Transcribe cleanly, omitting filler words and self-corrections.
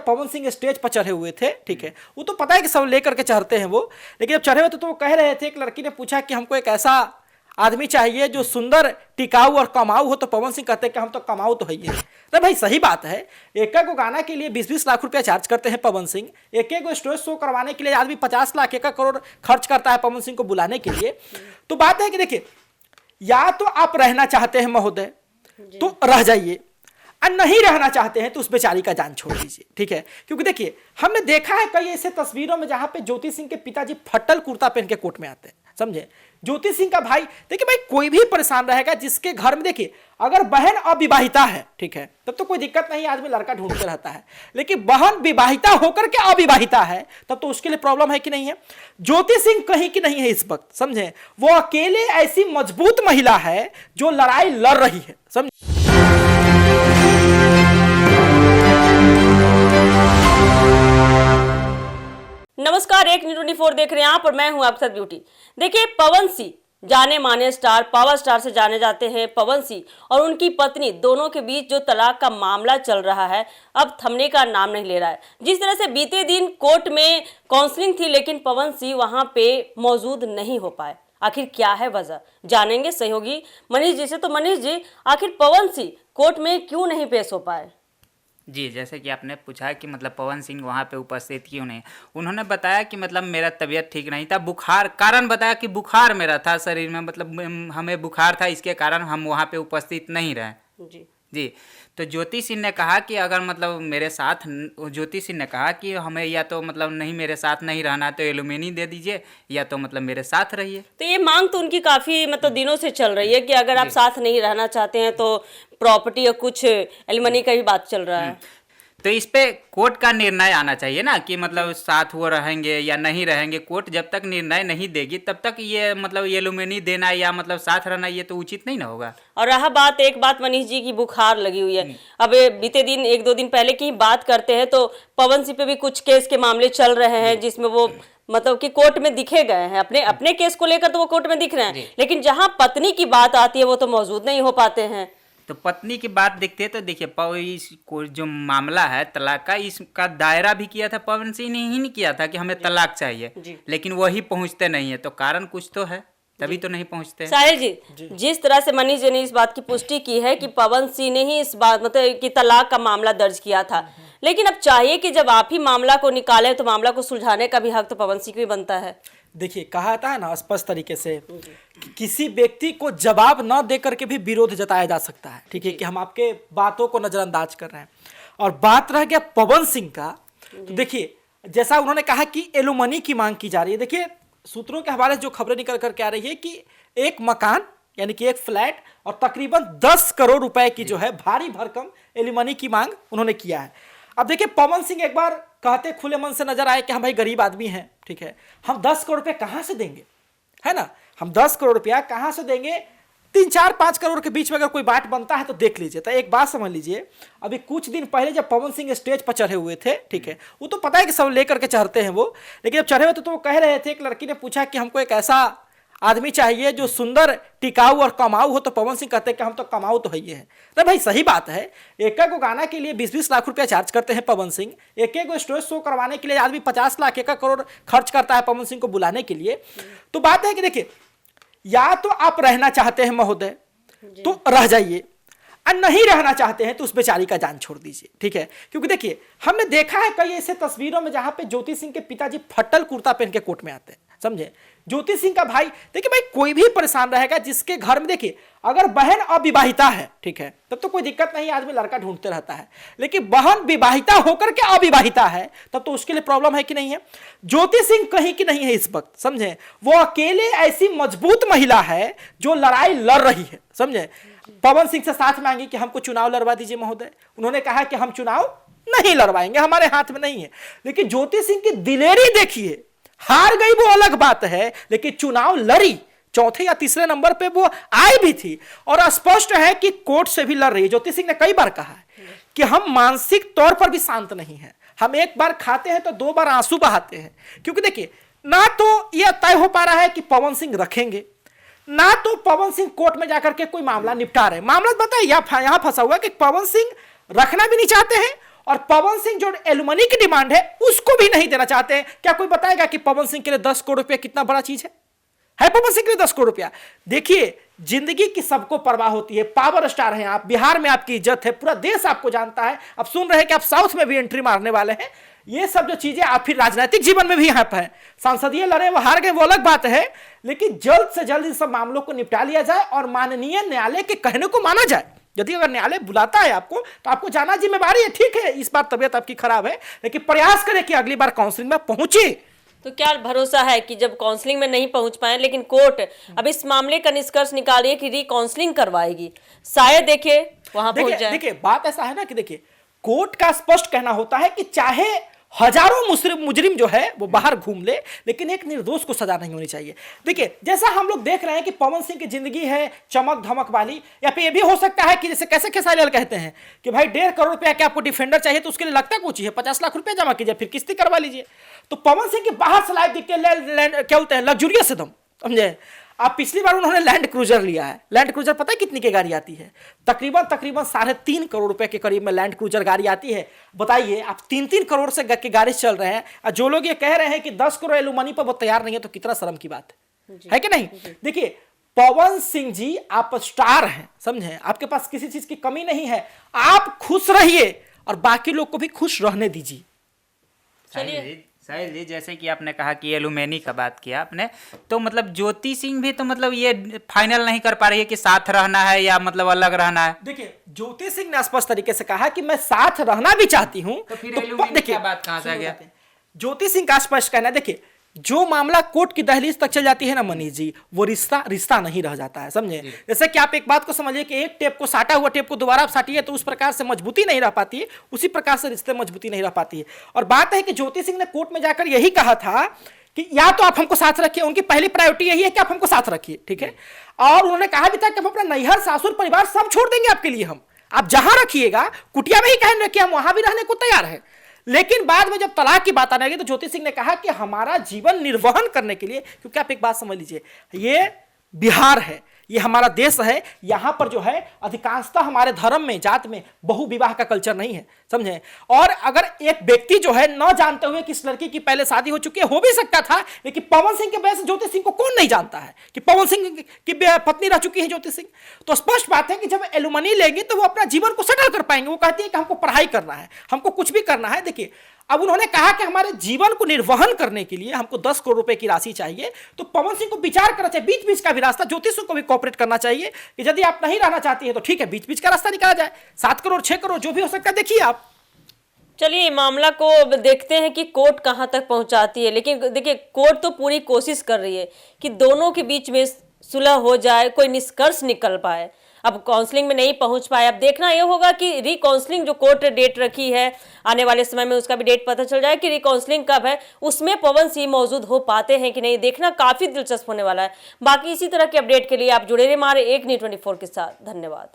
जब पवन सिंह स्टेज पर चढ़े हुए थे, ठीक है, वो तो पता है कि सब लेकर के चढ़ते हैं वो, लेकिन जब चढ़े हुए थे तो वो कह रहे थे, एक लड़की ने पूछा कि हमको एक ऐसा आदमी चाहिए जो सुंदर, टिकाऊ और कमाऊ हो, तो पवन सिंह कहते हैं कि हम तो कमाऊ तो है ही। तो भाई सही बात है, एक एक गाना के लिए 20-20 लाख रुपया चार्ज करते हैं पवन सिंह, एक एक स्टेज शो करवाने के लिए आदमी 50 लाख 1 करोड़ खर्च करता है पवन सिंह को बुलाने के लिए। तो बात है कि देखिए, या तो आप रहना चाहते हैं महोदय तो रह जाइए, और नहीं रहना चाहते हैं तो उस बेचारी का जान छोड़ दीजिए, ठीक है। क्योंकि देखिए, हमने देखा है कई ऐसे तस्वीरों में जहां पे ज्योति सिंह के पिताजी फट्टल कुर्ता पहन के कोर्ट में आते हैं, समझे। ज्योति सिंह का भाई, देखिए भाई, कोई भी परेशान रहेगा जिसके घर में, देखिए अगर बहन अविवाहिता है, ठीक है, तब तो कोई दिक्कत नहीं, आदमी लड़का ढूंढते रहता है, लेकिन बहन विवाहिता होकर के अविवाहिता है तब तो उसके लिए प्रॉब्लम है कि नहीं है। ज्योति सिंह कहीं की नहीं है इस वक्त, समझे। वो अकेले ऐसी मजबूत महिला है जो लड़ाई लड़ रही है, समझे। नमस्कार, एक न्यूज़ 24 देख रहे हैं आप और मैं हूं आपके साथ ब्यूटी। देखिए, पवन सिंह जाने माने स्टार, पावर स्टार से जाने जाते हैं पवन सिंह, और उनकी पत्नी, दोनों के बीच जो तलाक का मामला चल रहा है अब थमने का नाम नहीं ले रहा है। जिस तरह से बीते दिन कोर्ट में काउंसलिंग थी, लेकिन पवन सिंह वहां पे मौजूद नहीं हो पाए। आखिर क्या है वजह, जानेंगे सहयोगी मनीष जी से। तो मनीष जी, आखिर पवन सिंह कोर्ट में क्यों नहीं पेश हो पाए? जी, जैसे कि आपने पूछा कि मतलब पवन सिंह वहाँ पे उपस्थित क्यों नहीं, उन्होंने बताया कि मतलब मेरा तबीयत ठीक नहीं था, बुखार, कारण बताया कि बुखार मेरा था शरीर में, मतलब हमें बुखार था, इसके कारण हम वहाँ पे उपस्थित नहीं रहे। जी, तो ज्योति सिंह ने कहा कि अगर मतलब मेरे साथ, ज्योति सिंह ने कहा कि हमें या तो मतलब नहीं, मेरे साथ नहीं रहना तो एलुमिनी दे दीजिए, या तो मतलब मेरे साथ रहिए। तो ये मांग तो उनकी काफी मतलब दिनों से चल रही है कि अगर आप साथ नहीं रहना चाहते हैं तो प्रॉपर्टी या कुछ एलिमनी का भी बात चल रहा है। तो इस पे कोर्ट का निर्णय आना चाहिए ना, कि मतलब साथ वो रहेंगे या नहीं रहेंगे। कोर्ट जब तक निर्णय नहीं देगी तब तक ये मतलब एलुमिनी देना या मतलब साथ रहना, ये तो उचित नहीं ना होगा। और रहा बात, एक बात मनीष जी की बुखार लगी हुई है, अब बीते दिन 1-2 दिन पहले की बात करते हैं तो पवन सिंह पे भी कुछ केस के मामले चल रहे हैं जिसमें वो मतलब कि कोर्ट में दिखे गए हैं, अपने केस को लेकर तो वो कोर्ट में दिख रहे हैं, लेकिन जहां पत्नी की बात आती है वो तो मौजूद नहीं हो पाते हैं। तो पत्नी की बात देखते हैं तो देखिए, इस जो मामला है तलाक का, इसका दायरा भी किया था पवन सिंह ने ही नहीं किया था कि हमें तलाक चाहिए, लेकिन वही पहुंचते नहीं है, तो कारण कुछ तो है, तभी तो नहीं पहुंचते। साहिल जी, जिस तरह से मनीष जी ने इस बात की पुष्टि की है कि पवन सिंह ने ही इस बात मतलब कि तलाक का मामला दर्ज किया था, लेकिन अब चाहिए कि जब आप ही मामला को निकालें तो मामला को सुलझाने का भी हक तो पवन सिंह को भी बनता है। देखिए, कहा था ना स्पष्ट तरीके से कि किसी व्यक्ति को जवाब न दे करके भी विरोध जताया जा सकता है, ठीक है, कि हम आपके बातों को नजरअंदाज कर रहे हैं। और बात रह गया पवन सिंह का, तो देखिए जैसा उन्होंने कहा कि एलुमनी की मांग की जा रही है। देखिए, सूत्रों के हवाले से जो खबरें निकल करके आ रही है कि एक मकान यानी कि एक फ्लैट और तकरीबन 10 करोड़ रुपए की जो है भारी भरकम एलुमनी की मांग उन्होंने किया है। अब देखिए, पवन सिंह एक बार कहते खुले मन से नजर आए कि हम भाई गरीब आदमी हैं, ठीक है, हम 10 करोड़ रुपए कहां से देंगे, है ना, हम 10 करोड़ रुपया कहां से देंगे, 3-4-5 करोड़ के बीच में अगर कोई बात बनता है तो देख लीजिए। तो एक बात समझ लीजिए, अभी कुछ दिन पहले जब पवन सिंह स्टेज पर चढ़े हुए थे, ठीक है, वो तो पता है कि सब लेकर के चढ़ते हैं वो, लेकिन जब चढ़े हुए थे तो वो कह रहे थे, एक लड़की ने पूछा कि हमको एक ऐसा आदमी चाहिए जो सुंदर, टिकाऊ और कमाऊ हो, तो पवन सिंह कहते हैं कि हम तो कमाऊ तो है ही है। तो भाई सही बात है, एक एक गाना के लिए 20-20 लाख रुपया चार्ज करते हैं पवन सिंह, एक एक स्टेज शो करवाने के लिए आदमी 50 लाख 1 करोड़ खर्च करता है पवन सिंह को बुलाने के लिए। तो बात है कि देखिए, या तो आप रहना चाहते हैं महोदय तो रह जाइए, और नहीं रहना चाहते हैं तो उस बेचारी का जान छोड़ दीजिए, ठीक है। क्योंकि देखिए, हमने देखा है कई ऐसे तस्वीरों में जहां पे ज्योति सिंह के पिताजी फट्टल कुर्ता पहन के कोर्ट में आते हैं, समझे। ज्योति सिंह का भाई, देखिए भाई, कोई भी परेशान रहेगा जिसके घर में, देखिए अगर बहन अविवाहिता है, ठीक है, तब तो कोई दिक्कत नहीं, आदमी लड़का ढूंढते रहता है, लेकिन बहन विवाहिता होकर के अविवाहिता है तब तो उसके लिए प्रॉब्लम है कि नहीं है। ज्योति सिंह कहीं की नहीं है इस वक्त, समझे। वो अकेले ऐसी मजबूत महिला है जो लड़ाई लड़ रही है, समझे। पवन सिंह से साथ मांगी कि हमको चुनाव लड़वा दीजिए महोदय, उन्होंने कहा कि हम चुनाव नहीं लड़वाएंगे, हमारे हाथ में नहीं है। लेकिन ज्योति सिंह की दिलेरी देखिए, हार गई वो अलग बात है, लेकिन चुनाव लड़ी, चौथे या तीसरे नंबर पे वो आई भी थी, और स्पष्ट है कि कोर्ट से भी लड़ रही है। ज्योति सिंह ने कई बार कहा है कि हम मानसिक तौर पर भी शांत नहीं है, हम एक बार खाते हैं तो 2 बार आंसू बहाते हैं। क्योंकि देखिए, ना तो यह तय हो पा रहा है कि पवन सिंह रखेंगे, ना तो पवन सिंह कोर्ट में जाकर के कोई मामला निपटा रहे। मामला बताइए, यहां फंसा हुआ कि पवन सिंह रखना भी नहीं चाहते हैं और पवन सिंह जो एलुमनी की डिमांड है उसको भी नहीं देना चाहते हैं। क्या कोई बताएगा कि पवन सिंह के लिए 10 करोड़ रुपया कितना बड़ा चीज है पवन सिंह के लिए 10 करोड़ रुपया? देखिए, जिंदगी की सबको परवाह होती है, पावर स्टार हैं आप, बिहार में आपकी इज्जत है, पूरा देश आपको जानता है। अब सुन रहे हैं कि आप साउथ में भी एंट्री मारने वाले हैं। ये सब जो चीजें आप फिर राजनीतिक जीवन में भी यहाँ पर है, सांसदीय लड़े वो हार गए वो अलग बात है, लेकिन जल्द से जल्द इन सब मामलों को निपटा लिया जाए और माननीय न्यायालय के कहने को माना जाए। यदि अगर न्यायालय बुलाता है आपको तो आपको जाना जिम्मेवारी है, ठीक है, इस बार तबियत आपकी खराब है, लेकिन प्रयास करें कि अगली बार काउंसलिंग में पहुंचे। तो क्या भरोसा है कि जब काउंसलिंग में नहीं पहुंच पाए लेकिन कोर्ट अब इस मामले का निष्कर्ष निकाल रही है कि रिकाउंसलिंग करवाएगी, शायद देखिए वहां पहुंच जाए। देखिए बात ऐसा है ना कि देखिए, कोर्ट का स्पष्ट कहना होता है कि चाहे हजारों मुजरिम जो है वो बाहर घूम ले, लेकिन एक निर्दोष को सजा नहीं होनी चाहिए। देखिए, जैसा हम लोग देख रहे हैं कि पवन सिंह की जिंदगी है चमक धमक वाली, या फिर ये भी हो सकता है कि जैसे कैसे खेसारी कहते हैं कि भाई 1.5 करोड़ रुपया के आपको डिफेंडर चाहिए तो उसके लिए लगता कुछ ही है, 50 लाख रुपया जमा कीजिए फिर किस्ती करवा लीजिए। तो पवन सिंह की बाहर से लाइफ दिख के क्या होता है, लग्जूरियस एकदम, समझे आप। पिछली बार उन्होंने लैंड क्रूजर लिया है। लैंड क्रूजर पता है कितनी की गाड़ी आती है? तकरीबन 3.5 करोड़ रुपए के करीब में लैंड क्रूजर गाड़ी आती है। बताइए, आप 3 करोड़ से के गाड़ी चल रहे हैं और जो लोग ये कह रहे हैं कि 10 करोड़ एलुमनी पर वो तैयार नहीं है, तो कितना शर्म की बात है कि नहीं? देखिए, पवन सिंह जी आप स्टार हैं, समझे, आपके पास किसी चीज की कमी नहीं है, आप खुश रहिए और बाकी लोग को भी खुश रहने दीजिए। चलिए साहिल जी, जैसे कि आपने कहा कि एलुमनी का बात किया आपने, तो मतलब ज्योति सिंह भी तो मतलब ये फाइनल नहीं कर पा रही है कि साथ रहना है या मतलब अलग रहना है। देखिए, ज्योति सिंह ने स्पष्ट तरीके से कहा कि मैं साथ रहना भी चाहती हूं, तो फिर एलुमनी की बात कहां से आ गया? ज्योति सिंह का स्पष्ट कहना है, देखिए, जो मामला कोर्ट की दहलीज तक चल जाती है ना मनीष जी, वो रिश्ता नहीं रह जाता है, समझे। जैसे कि आप एक बात को समझिए कि एक टेप को साटा हुआ टेप को दोबारा आप साटिए तो उस प्रकार से मजबूती नहीं रह पाती है, उसी प्रकार से रिश्ते मजबूती नहीं रह पाती है। और बात है कि ज्योति सिंह ने कोर्ट में जाकर यही कहा था कि या तो आप हमको साथ रखिए, उनकी पहली प्रायोरिटी यही है कि आप हमको साथ रखिए, ठीक है। और उन्होंने कहा भी था कि हम अपना नैहर सासुर परिवार सब छोड़ देंगे आपके लिए, आप जहां रखिएगा, कुटिया में ही कहें रखिए, हम वहां भी रहने को तैयार है। लेकिन बाद में जब तलाक की बात आने लगी तो ज्योति सिंह ने कहा कि हमारा जीवन निर्वहन करने के लिए, क्योंकि आप एक बात समझ लीजिए, ये बिहार है, ये हमारा देश है, यहां पर जो है अधिकांशतः हमारे धर्म में, जात में बहु विवाह का कल्चर नहीं है, समझे। और अगर एक व्यक्ति जो है न जानते हुए कि इस लड़की की पहले शादी हो चुकी है, हो भी सकता था, लेकिन पवन सिंह के वजह से ज्योति सिंह को कौन नहीं जानता है कि पवन सिंह की पत्नी रह चुकी है ज्योति सिंह। तो स्पष्ट बात है कि जब एलुमनी लेंगे तो वो अपना जीवन को सेटल कर पाएंगे। वो कहती है कि हमको पढ़ाई करना है, हमको कुछ भी करना है। देखिए, अब उन्होंने कहा कि हमारे जीवन को निर्वहन करने के लिए हमको 10 करोड़ रुपए की राशि चाहिए, तो पवन सिंह को विचार करना चाहिए, बीच बीच का भी रास्ता ज्योति सिंह को भी कोऑपरेट करना चाहिए कि यदि आप नहीं रहना चाहती है तो ठीक है, बीच बीच का रास्ता निकाला जाए, 7 करोड़ 6 करोड़ जो भी हो सकता है, देखिए आप। चलिए मामला को देखते हैं कि कोर्ट कहां तक पहुंचाती है, लेकिन देखिए कोर्ट तो पूरी कोशिश कर रही है कि दोनों के बीच में सुलह हो जाए, कोई निष्कर्ष निकल पाए। अब काउंसलिंग में नहीं पहुंच पाए, अब देखना यह होगा कि रिकाउंसलिंग जो कोर्ट डेट रखी है आने वाले समय में उसका भी डेट पता चल जाए कि रिकाउंसलिंग कब है, उसमें पवन सिंह मौजूद हो पाते हैं कि नहीं, देखना काफी दिलचस्प होने वाला है। बाकी इसी तरह के अपडेट के लिए आप जुड़े रहिए हमारे एक न्यूज़ 24 के साथ। धन्यवाद।